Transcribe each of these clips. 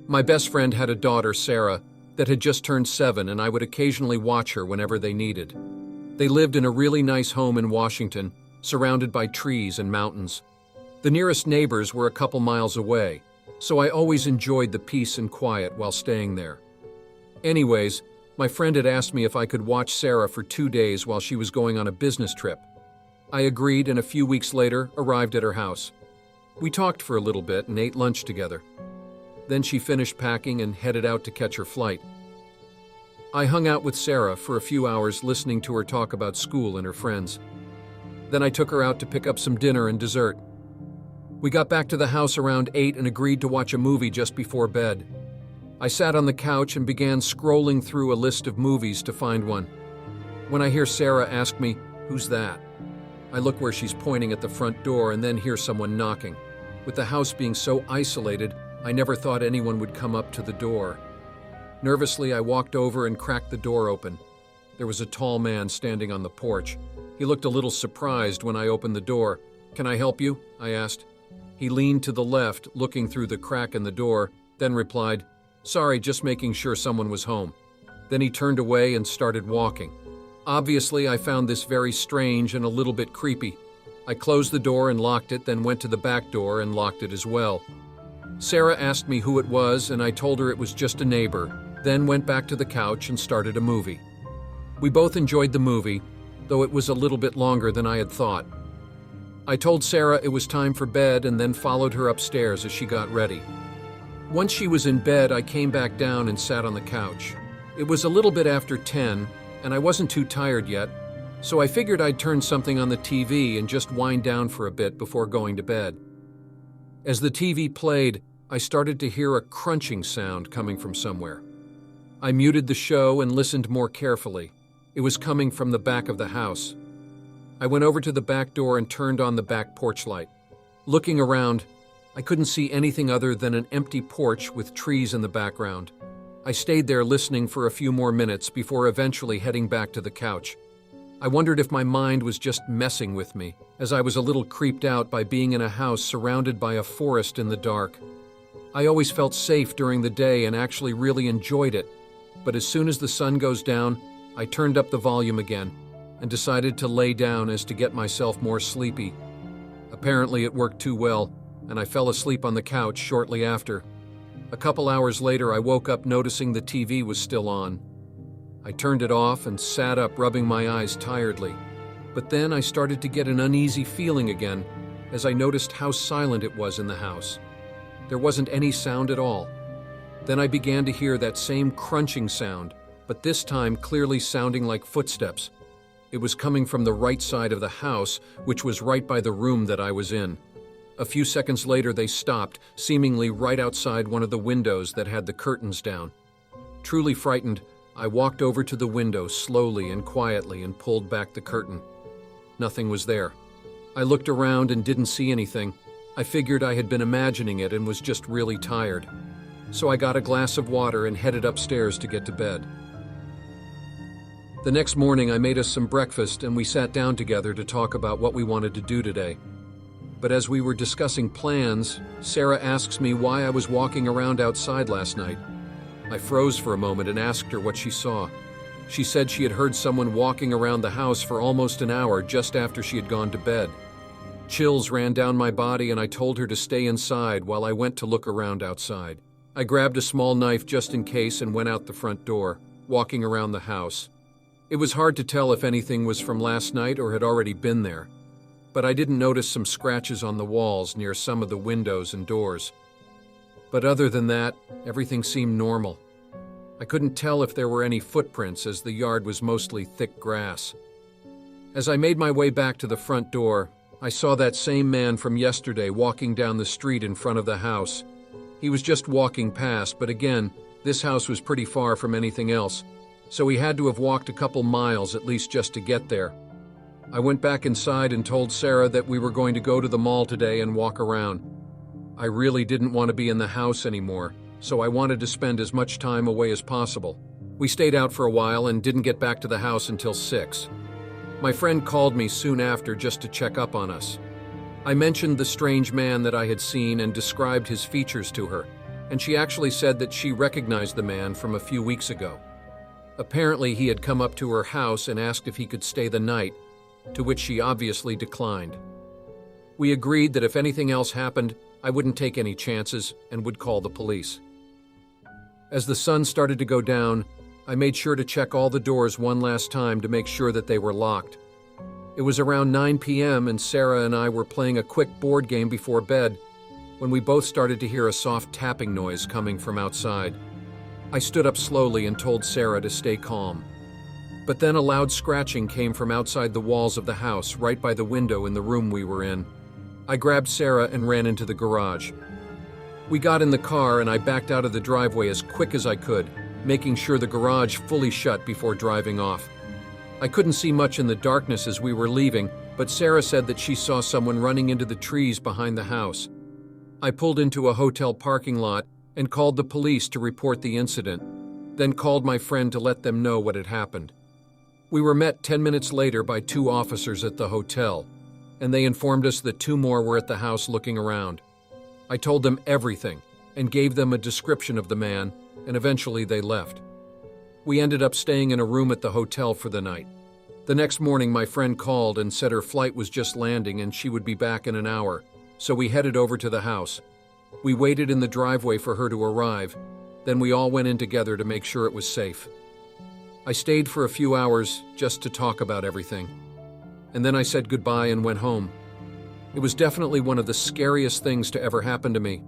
My best friend had a daughter, Sarah, that had just turned 7, and I would occasionally watch her whenever they needed. They lived in a really nice home in Washington, surrounded by trees and mountains. The nearest neighbors were a couple miles away, so I always enjoyed the peace and quiet while staying there. Anyways, my friend had asked me if I could watch Sarah for 2 days while she was going on a business trip. I agreed, and a few weeks later arrived at her house. We talked for a little bit and ate lunch together. Then she finished packing and headed out to catch her flight. I hung out with Sarah for a few hours listening to her talk about school and her friends. Then I took her out to pick up some dinner and dessert. We got back to the house around 8 and agreed to watch a movie just before bed. I sat on the couch and began scrolling through a list of movies to find one. When I hear Sarah ask me, "Who's that?" I look where she's pointing at the front door and then hear someone knocking. With the house being so isolated, I never thought anyone would come up to the door. Nervously, I walked over and cracked the door open. There was a tall man standing on the porch. He looked a little surprised when I opened the door. "Can I help you?" I asked. He leaned to the left, looking through the crack in the door, then replied, "Sorry, just making sure someone was home." Then he turned away and started walking. Obviously, I found this very strange and a little bit creepy. I closed the door and locked it, then went to the back door and locked it as well. Sarah asked me who it was, and I told her it was just a neighbor, then went back to the couch and started a movie. We both enjoyed the movie, though it was a little bit longer than I had thought. I told Sarah it was time for bed and then followed her upstairs as she got ready. Once she was in bed, I came back down and sat on the couch. It was a little bit after 10, and I wasn't too tired yet, so I figured I'd turn something on the TV and just wind down for a bit before going to bed. As the TV played, I started to hear a crunching sound coming from somewhere. I muted the show and listened more carefully. It was coming from the back of the house. I went over to the back door and turned on the back porch light. Looking around, I couldn't see anything other than an empty porch with trees in the background. I stayed there listening for a few more minutes before eventually heading back to the couch. I wondered if my mind was just messing with me, as I was a little creeped out by being in a house surrounded by a forest in the dark. I always felt safe during the day and actually really enjoyed it, but as soon as the sun goes down, I turned up the volume again and decided to lay down as to get myself more sleepy. Apparently it worked too well, and I fell asleep on the couch shortly after. A couple hours later, I woke up noticing the TV was still on. I turned it off and sat up, rubbing my eyes tiredly. But then I started to get an uneasy feeling again as I noticed how silent it was in the house. There wasn't any sound at all. Then I began to hear that same crunching sound, but this time clearly sounding like footsteps. It was coming from the right side of the house, which was right by the room that I was in. A few seconds later, they stopped, seemingly right outside one of the windows that had the curtains down. Truly frightened, I walked over to the window slowly and quietly and pulled back the curtain. Nothing was there. I looked around and didn't see anything. I figured I had been imagining it and was just really tired. So I got a glass of water and headed upstairs to get to bed. The next morning, I made us some breakfast and we sat down together to talk about what we wanted to do today. But as we were discussing plans, Sarah asks me why I was walking around outside last night. I froze for a moment and asked her what she saw. She said she had heard someone walking around the house for almost an hour just after she had gone to bed. Chills ran down my body and I told her to stay inside while I went to look around outside. I grabbed a small knife just in case and went out the front door, walking around the house. It was hard to tell if anything was from last night or had already been there, but I didn't notice some scratches on the walls near some of the windows and doors. But other than that, everything seemed normal. I couldn't tell if there were any footprints as the yard was mostly thick grass. As I made my way back to the front door, I saw that same man from yesterday walking down the street in front of the house. He was just walking past, but again, this house was pretty far from anything else, so he had to have walked a couple miles at least just to get there. I went back inside and told Sarah that we were going to go to the mall today and walk around. I really didn't want to be in the house anymore, so I wanted to spend as much time away as possible. We stayed out for a while and didn't get back to the house until 6. My friend called me soon after just to check up on us. I mentioned the strange man that I had seen and described his features to her. and she actually said that she recognized the man from a few weeks ago. Apparently, he had come up to her house and asked if he could stay the night, to which she obviously declined. We agreed that if anything else happened, I wouldn't take any chances and would call the police. As the sun started to go down, I made sure to check all the doors one last time to make sure that they were locked. It was around 9 p.m. and Sarah and I were playing a quick board game before bed when we both started to hear a soft tapping noise coming from outside. I stood up slowly and told Sarah to stay calm. But then a loud scratching came from outside the walls of the house, right by the window in the room we were in. I grabbed Sarah and ran into the garage. We got in the car and I backed out of the driveway as quick as I could, making sure the garage fully shut before driving off. I couldn't see much in the darkness as we were leaving, but Sarah said that she saw someone running into the trees behind the house. I pulled into a hotel parking lot and called the police to report the incident, then called my friend to let them know what had happened. We were met 10 minutes later by 2 officers at the hotel, and they informed us that 2 more were at the house looking around. I told them everything and gave them a description of the man, and eventually they left. We ended up staying in a room at the hotel for the night. The next morning, my friend called and said her flight was just landing and she would be back in an hour, so we headed over to the house. We waited in the driveway for her to arrive, then we all went in together to make sure it was safe. I stayed for a few hours just to talk about everything, and then I said goodbye and went home. It was definitely one of the scariest things to ever happen to me.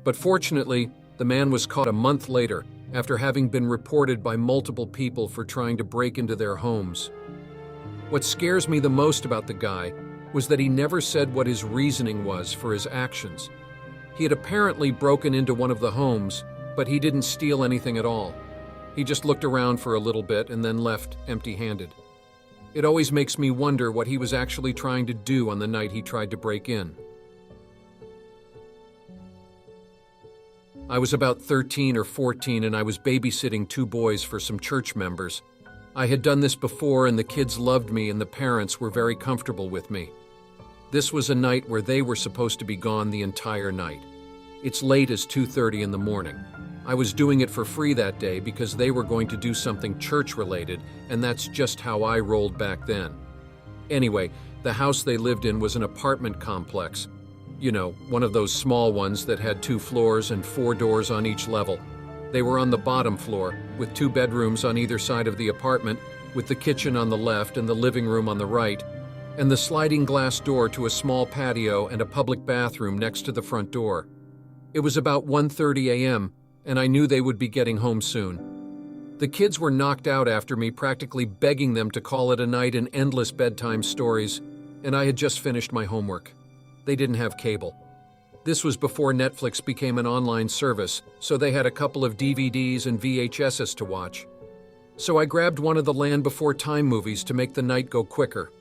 But fortunately, the man was caught a month later after having been reported by multiple people for trying to break into their homes. What scares me the most about the guy was that he never said what his reasoning was for his actions. He had apparently broken into one of the homes, but he didn't steal anything at all. He just looked around for a little bit and then left empty-handed. It always makes me wonder what he was actually trying to do on the night he tried to break in. I was about 13 or 14 and I was babysitting 2 boys for some church members. I had done this before and the kids loved me and the parents were very comfortable with me. This was a night where they were supposed to be gone the entire night. It's late as 2:30 in the morning. I was doing it for free that day because they were going to do something church-related, and that's just how I rolled back then. Anyway, the house they lived in was an apartment complex. You know, one of those small ones that had 2 floors and 4 doors on each level. They were on the bottom floor, with 2 bedrooms on either side of the apartment, with the kitchen on the left and the living room on the right, and the sliding glass door to a small patio and a public bathroom next to the front door. It was about 1:30 a.m., and I knew they would be getting home soon. The kids were knocked out after me, practically begging them to call it a night in endless bedtime stories, and I had just finished my homework. They didn't have cable. This was before Netflix became an online service, so they had a couple of DVDs and VHSs to watch. So I grabbed one of the Land Before Time movies to make the night go quicker.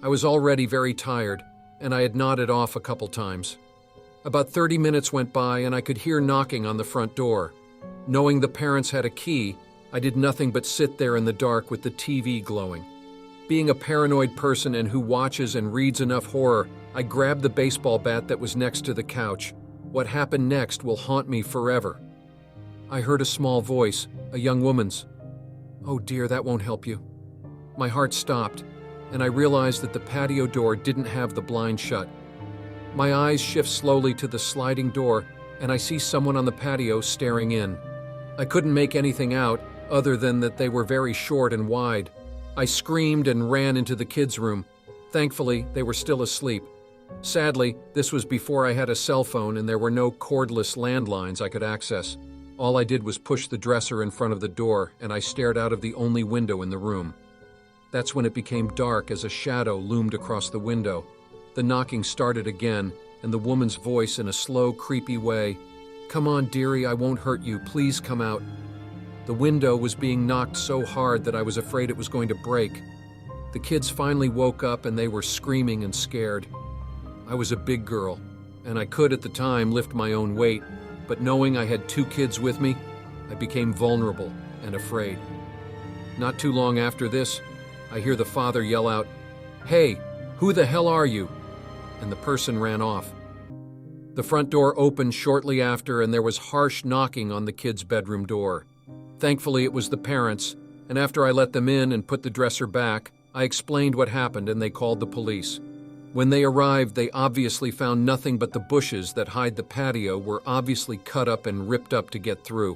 I was already very tired, and I had nodded off a couple times. About 30 minutes went by and I could hear knocking on the front door. Knowing the parents had a key, I did nothing but sit there in the dark with the TV glowing. Being a paranoid person and who watches and reads enough horror, I grabbed the baseball bat that was next to the couch. What happened next will haunt me forever. I heard a small voice, a young woman's. "Oh dear, that won't help you." My heart stopped, and I realized that the patio door didn't have the blind shut. My eyes shift slowly to the sliding door, and I see someone on the patio staring in. I couldn't make anything out, other than that they were very short and wide. I screamed and ran into the kids' room. Thankfully, they were still asleep. Sadly, this was before I had a cell phone and there were no cordless landlines I could access. All I did was push the dresser in front of the door, and I stared out of the only window in the room. That's when it became dark as a shadow loomed across the window. The knocking started again, and the woman's voice in a slow, creepy way, "Come on, dearie, I won't hurt you, please come out." The window was being knocked so hard that I was afraid it was going to break. The kids finally woke up and they were screaming and scared. I was a big girl, and I could at the time lift my own weight, but knowing I had 2 kids with me, I became vulnerable and afraid. Not too long after this, I hear the father yell out, "Hey, who the hell are you?" And the person ran off. The front door opened shortly after, and there was harsh knocking on the kids' bedroom door. Thankfully, it was the parents, and after I let them in and put the dresser back, I explained what happened and they called the police. When they arrived, they obviously found nothing but the bushes that hide the patio were obviously cut up and ripped up to get through.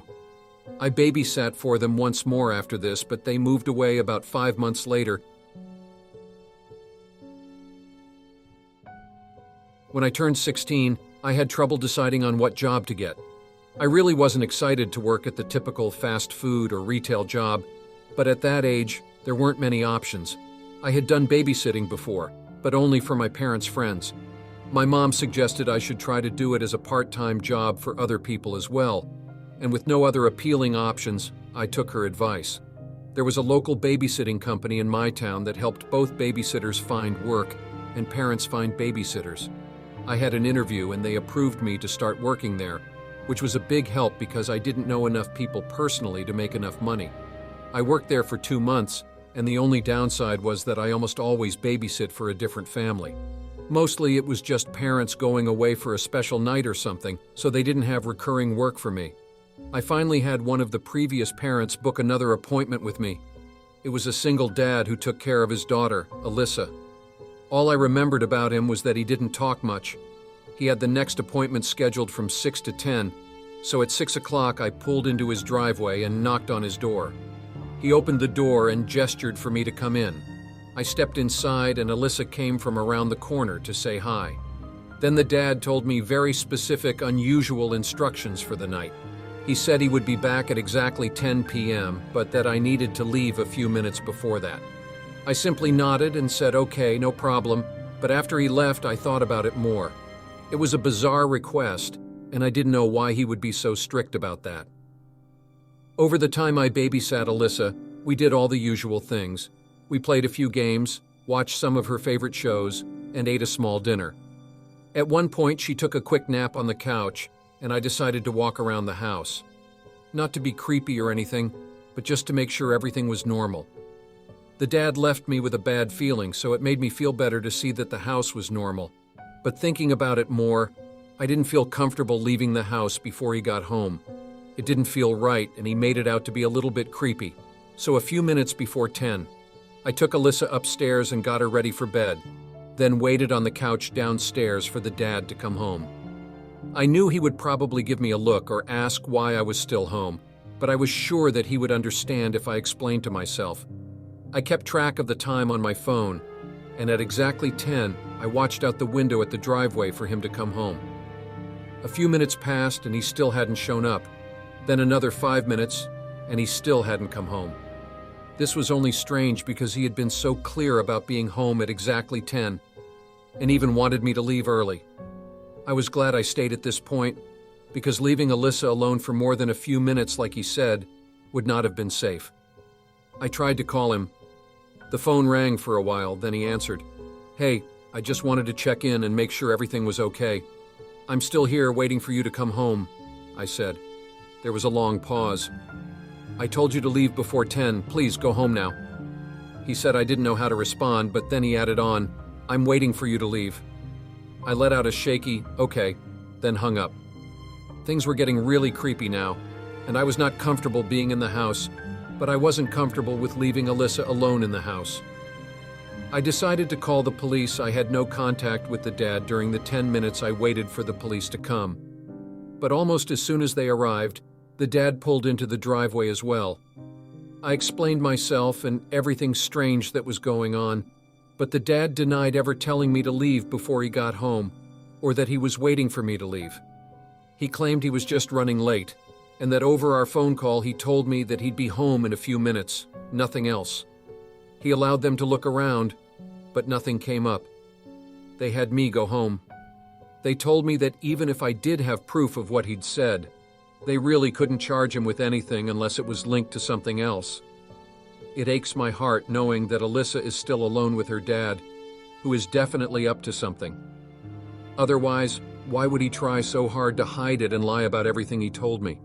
I babysat for them once more after this, but they moved away about 5 months later. When I turned 16, I had trouble deciding on what job to get. I really wasn't excited to work at the typical fast food or retail job, but at that age, there weren't many options. I had done babysitting before, but only for my parents' friends. My mom suggested I should try to do it as a part-time job for other people as well, and with no other appealing options, I took her advice. There was a local babysitting company in my town that helped both babysitters find work and parents find babysitters. I had an interview and they approved me to start working there, which was a big help because I didn't know enough people personally to make enough money. I worked there for 2 months, and the only downside was that I almost always babysit for a different family. Mostly it was just parents going away for a special night or something, so they didn't have recurring work for me. I finally had one of the previous parents book another appointment with me. It was a single dad who took care of his daughter, Alyssa. All I remembered about him was that he didn't talk much. He had the next appointment scheduled from 6 to 10, so at 6 o'clock I pulled into his driveway and knocked on his door. He opened the door and gestured for me to come in. I stepped inside and Alyssa came from around the corner to say hi. Then the dad told me very specific, unusual instructions for the night. He said he would be back at exactly 10 p.m., but that I needed to leave a few minutes before that. I simply nodded and said, okay, no problem, but after he left, I thought about it more. It was a bizarre request, and I didn't know why he would be so strict about that. Over the time I babysat Alyssa, we did all the usual things. We played a few games, watched some of her favorite shows, and ate a small dinner. At one point, she took a quick nap on the couch, and I decided to walk around the house. Not to be creepy or anything, but just to make sure everything was normal. The dad left me with a bad feeling, so it made me feel better to see that the house was normal. But thinking about it more, I didn't feel comfortable leaving the house before he got home. It didn't feel right, and he made it out to be a little bit creepy. So a few minutes before 10, I took Alyssa upstairs and got her ready for bed, then waited on the couch downstairs for the dad to come home. I knew he would probably give me a look or ask why I was still home, but I was sure that he would understand if I explained to myself. I kept track of the time on my phone, and at exactly 10, I watched out the window at the driveway for him to come home. A few minutes passed and he still hadn't shown up. Then another 5 minutes, and he still hadn't come home. This was only strange because he had been so clear about being home at exactly 10, and even wanted me to leave early. I was glad I stayed at this point, because leaving Alyssa alone for more than a few minutes, like he said, would not have been safe. I tried to call him. The phone rang for a while, then he answered. Hey, I just wanted to check in and make sure everything was okay. I'm still here waiting for you to come home, I said. There was a long pause. I told you to leave before 10, please go home now. He said I didn't know how to respond, but then he added on, I'm waiting for you to leave. I let out a shaky, okay, then hung up. Things were getting really creepy now, and I was not comfortable being in the house, but I wasn't comfortable with leaving Alyssa alone in the house. I decided to call the police. I had no contact with the dad during the 10 minutes I waited for the police to come. But almost as soon as they arrived, the dad pulled into the driveway as well. I explained myself and everything strange that was going on, but the dad denied ever telling me to leave before he got home, or that he was waiting for me to leave. He claimed he was just running late, and that over our phone call he told me that he'd be home in a few minutes, nothing else. He allowed them to look around, but nothing came up. They had me go home. They told me that even if I did have proof of what he'd said, they really couldn't charge him with anything unless it was linked to something else. It aches my heart knowing that Alyssa is still alone with her dad, who is definitely up to something. Otherwise, why would he try so hard to hide it and lie about everything he told me?